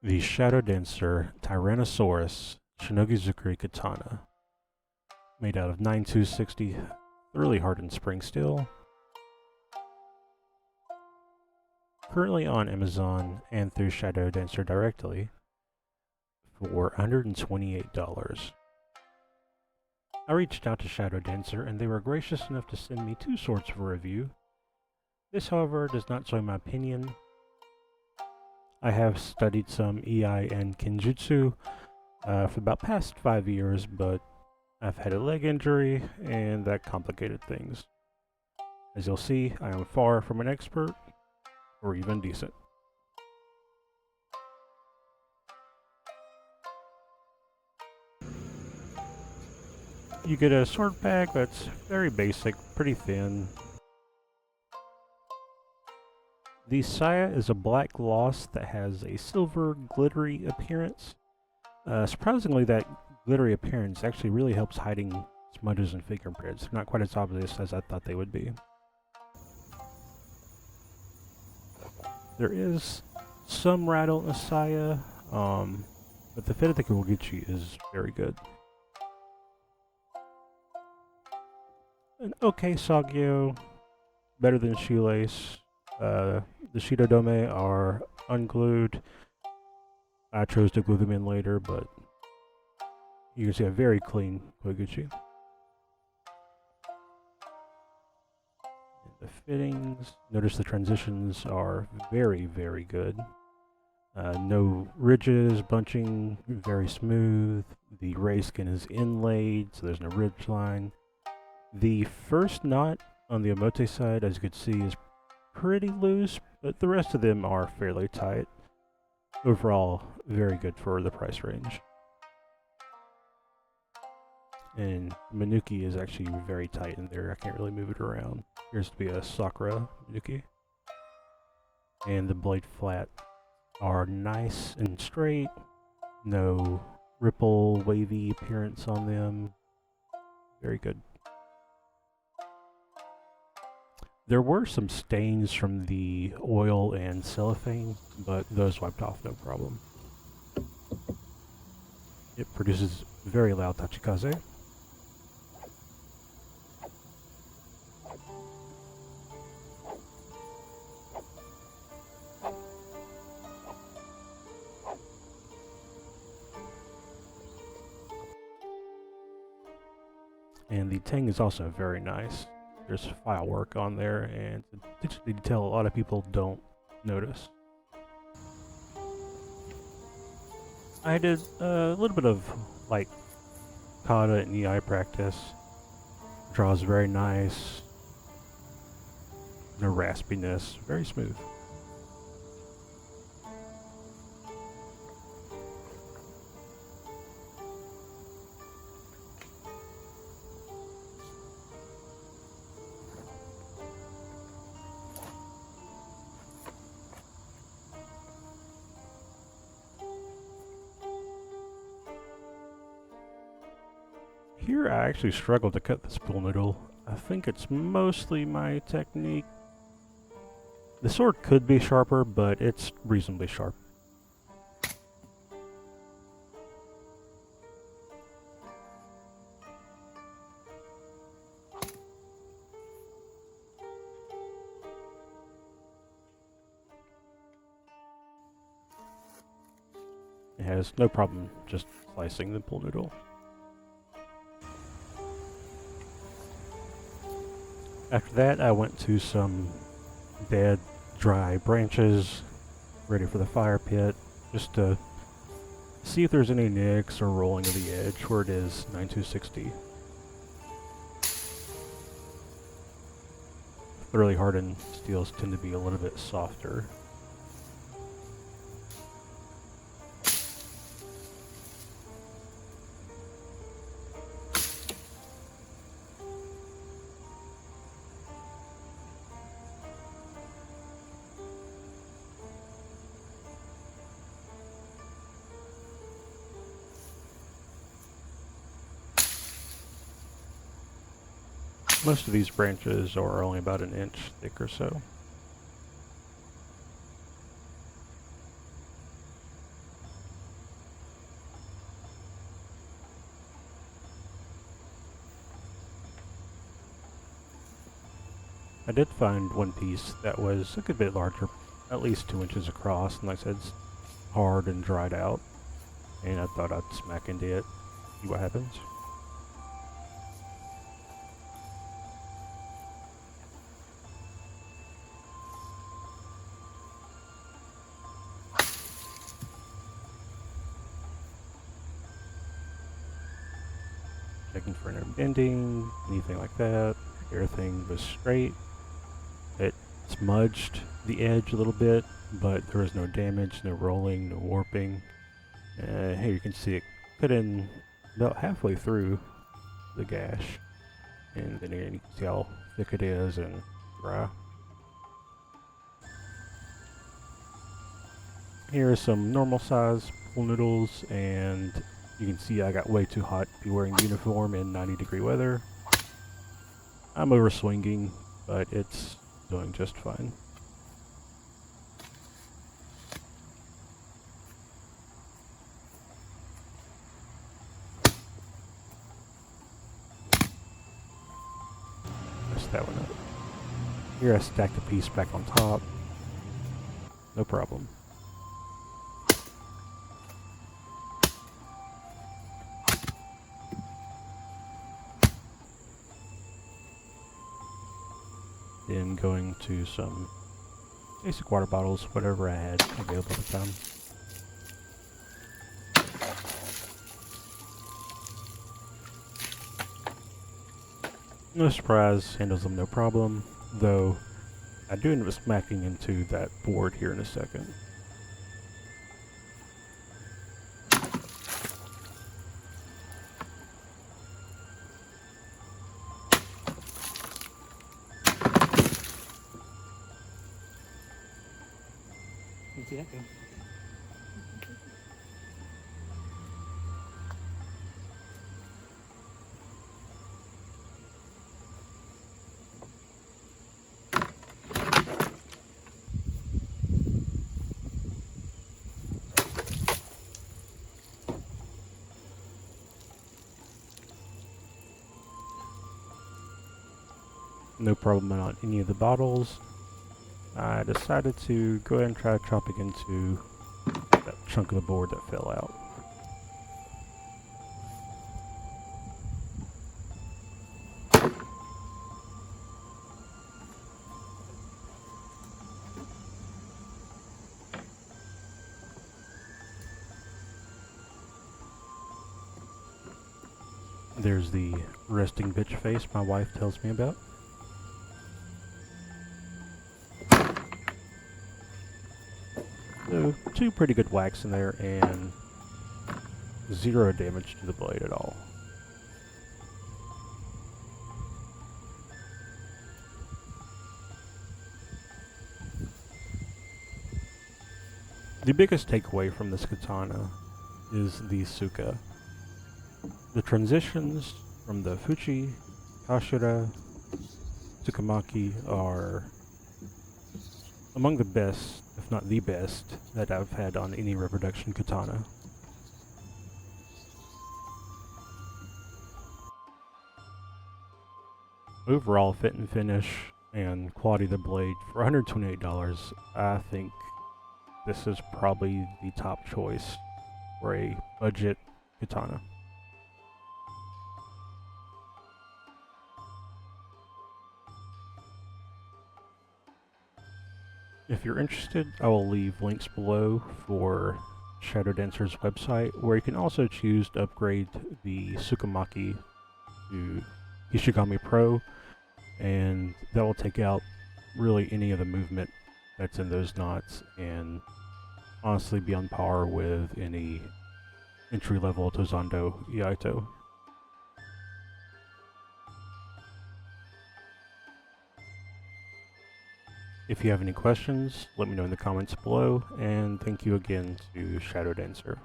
The Shadowdancer Tyrannosaurus Shinogi-Zukuri Katana, made out of 9260 thoroughly hardened spring steel, currently on Amazon and through Shadowdancer directly for $128. I reached out to Shadowdancer and they were gracious enough to send me two swords for review. This, however, does not sway my opinion. I have studied some EI and Kenjutsu for about past 5 years, but I've had a leg injury and that complicated things. As you'll see, I am far from an expert or even decent. You get a sword pack that's very basic, pretty thin. The Saya is a black gloss that has a silver glittery appearance. Surprisingly, that glittery appearance actually really helps hiding smudges and fingerprints. Not quite as obvious as I thought they would be. There is some rattle in the Saya, but the fit of the Kuroguchi is very good. An okay Sagyo, better than shoelace. The Shidodome are unglued. I chose to glue them in later, but you can see a very clean Kuroguchi. The fittings, notice the transitions are very, very good. No ridges, bunching, very smooth. The ray skin is inlaid, so there's no ridge line. The first knot on the Omote side, as you can see, is pretty loose, but the rest of them are fairly tight. Overall, very good for the price range. And Manuki is actually very tight in there. I can't really move it around. Appears to be a Sakura Manuki. And the blade flat are nice and straight. No ripple, wavy appearance on them. Very good. There were some stains from the oil and cellophane, but those wiped off no problem. It produces very loud tachikaze. And the tang is also very nice. There's file work on there, and it's a detail a lot of people don't notice. I did a little bit of like kata and EI practice. Draws very nice. No raspiness. Very smooth. Here I actually struggled to cut the spool noodle. I think it's mostly my technique. The sword could be sharper, but it's reasonably sharp. It has no problem just slicing the pool noodle. After that, I went to some dead, dry branches, ready for the fire pit, just to see if there's any nicks or rolling of the edge where it is 9260. Thoroughly hardened steels tend to be a little bit softer. Most of these branches are only about an inch thick or so. I did find one piece that was a good bit larger, at least 2 inches across, and like I said, it's hard and dried out. And I thought I'd smack into it, see what happens. Checking for any bending, anything like that. Everything was straight. It smudged the edge a little bit, but there was no damage, no rolling, no warping. Here you can see it cut in about halfway through the gash. And then again, you can see how thick it is and dry. Here are some normal size pool noodles, and you can see I got way too hot to be wearing the uniform in 90-degree weather. I'm over swinging, but it's doing just fine. Messed that one up. Here I stacked the piece back on top. No problem. Then going to some basic water bottles, whatever I had available at the time. No surprise, handles them no problem, though I do end up smacking into that board here in a second. Exactly. No problem on any of the bottles. I decided to go ahead and try chopping into that chunk of the board that fell out. There's the resting bitch face my wife tells me about. So, 2 pretty good whacks in there and 0 damage to the blade at all. The biggest takeaway from this katana is the Suka. The transitions from the Fuchi, Kashira, Tsukamaki are among the best, if not the best, that I've had on any reproduction katana. Overall fit and finish and quality of the blade for $128, I think this is probably the top choice for a budget katana. If you're interested, I will leave links below for Shadowdancer's website, where you can also choose to upgrade the Tsukamaki to Ishigami Pro, and that will take out really any of the movement that's in those knots and honestly be on par with any entry-level Tozando Iaito. If you have any questions, let me know in the comments below, and thank you again to Shadowdancer.